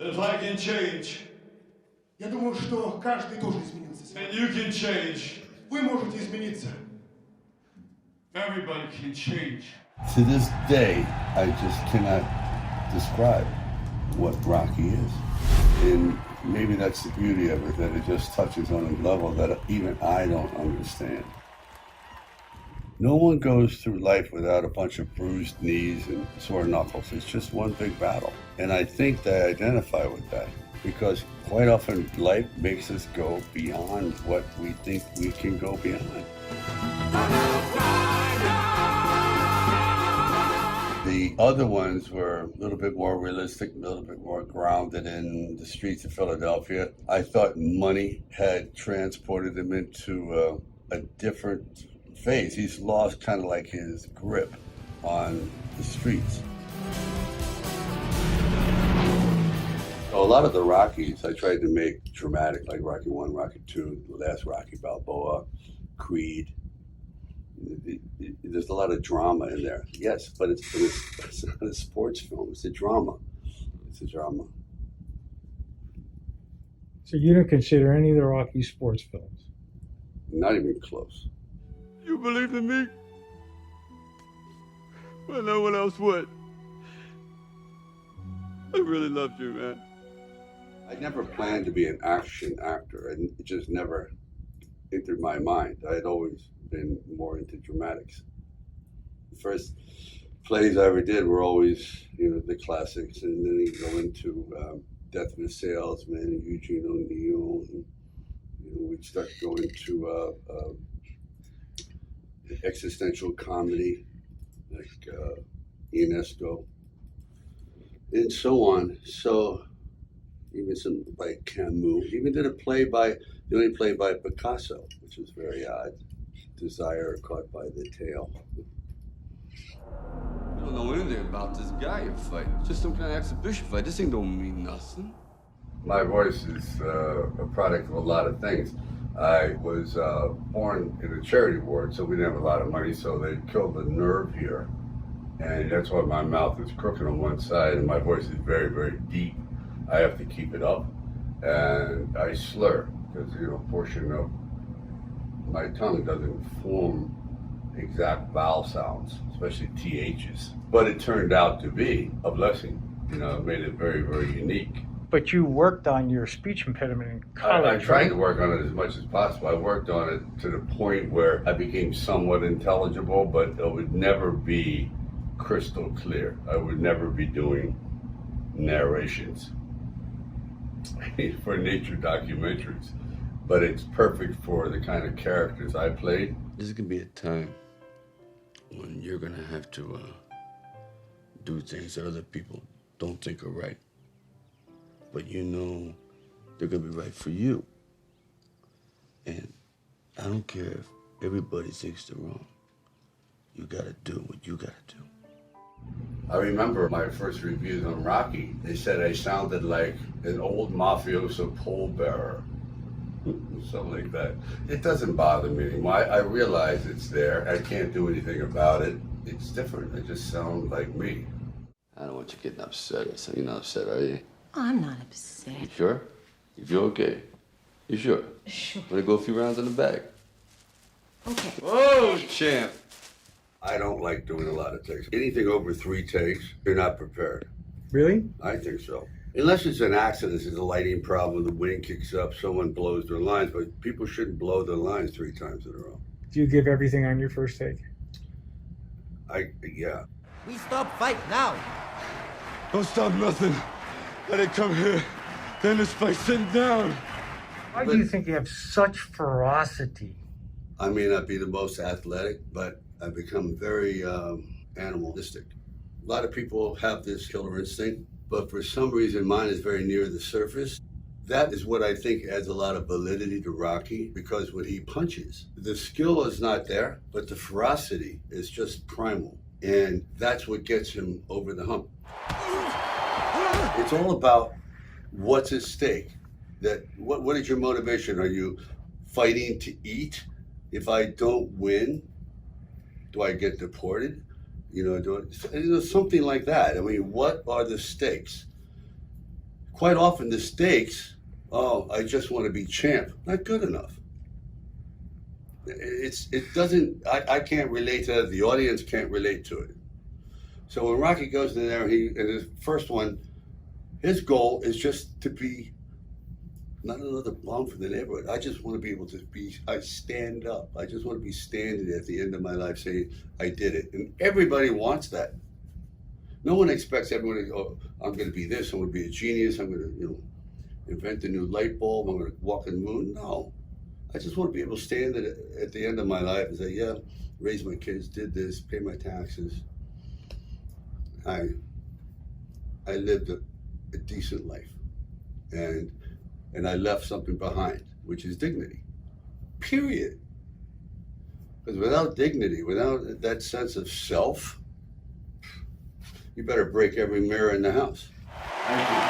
If I can change, Я думаю, что каждый тоже изменился. then you can change. Вы можете измениться. Everybody can change. To this day, I just cannot describe what Rocky is. And maybe that's the beauty of it, that it just touches on a level that even I don't understand. No one goes through life without a bunch of bruised knees and sore knuckles. It's just one big battle. And I think they identify with that because quite often life makes us go beyond what we think we can go beyond. The other ones were a little bit more realistic, a little bit more grounded in the streets of Philadelphia. I thought money had transported him into a different phase. He's lost kind of like his grip on the streets. So a lot of the Rockies I tried to make dramatic, like Rocky 1, Rocky 2, the last Rocky Balboa, Creed. There's a lot of drama in there. Yes, but it's not a sports film. It's a drama. It's a drama. So you don't consider any of the Rocky sports films? Not even close. You believed in me when no one else would. I really loved you, man. I never planned to be an action actor, and it just never entered my mind. I had always been more into dramatics. The first plays I ever did were always, the classics, and then you go into Death of a Salesman and Eugene O'Neill, and we'd start going to existential comedy like Ionesco, and so on. So even some by Camus, even did the only play by Picasso, which was very odd. Desire caught by the tail. You don't know anything about this guy you're fighting. Just some kind of exhibition fight. This thing don't mean nothing. My voice is a product of a lot of things. I was born in a charity ward, so we didn't have a lot of money, so they killed the nerve here. And that's why my mouth is crooked on one side, and my voice is very, very deep. I have to keep it up, and I slur, because, a portion of my tongue doesn't form exact vowel sounds, especially THs. But it turned out to be a blessing. It made it very, very unique. But you worked on your speech impediment in college. I tried to work on it as much as possible. I worked on it to the point where I became somewhat intelligible, but it would never be crystal clear. I would never be doing narrations for nature documentaries. But it's perfect for the kind of characters I played. This is gonna be a time when you're gonna have to do things that other people don't think are right. But they're gonna be right for you. And I don't care if everybody thinks they're wrong. You gotta do what you gotta do. I remember my first reviews on Rocky. They said I sounded like an old mafioso pallbearer. Something like that. It doesn't bother me anymore. I realize it's there. I can't do anything about it. It's different. I just sound like me. I don't want you getting upset. So you're not upset, are you? Oh, I'm not upset. You sure? You feel okay? You sure? Sure. Want to go a few rounds in the bag? Okay. Whoa, champ! I don't like doing a lot of takes. Anything over 3 takes, you're not prepared. Really? I think so. Unless it's an accident, it's a lighting problem, the wind kicks up, someone blows their lines, but people shouldn't blow their lines 3 times in a row. Do you give everything on your first take? Yeah. We stop fight now. Don't stop nothing. Let it come here. Then this fight sitting down. Why do you think you have such ferocity? I may not be the most athletic, but I've become very animalistic. A lot of people have this killer instinct, but for some reason mine is very near the surface. That is what I think adds a lot of validity to Rocky, because when he punches, the skill is not there, but the ferocity is just primal. And that's what gets him over the hump. It's all about what's at stake. What is your motivation? Are you fighting to eat? If I don't win, do I get deported? Something like that. I mean, what are the stakes? quite often the stakes, oh, I just want to be champ, not good enough. I can't relate to that. The audience can't relate to it. So when Rocky goes in there, in his first one, his goal is just to be not another bum for the neighborhood. I just want to be able to I stand up. I just want to be standing at the end of my life saying, I did it. And everybody wants that. No one expects everybody, oh, I'm going to be this, I'm going to be a genius, I'm going to, invent a new light bulb, I'm going to walk on the moon. No. I just want to be able to stand at the end of my life and say, yeah, raised my kids, did this, pay my taxes. I lived a decent life. And I left something behind, which is dignity. Period. Because without dignity, without that sense of self, you better break every mirror in the house. Thank you.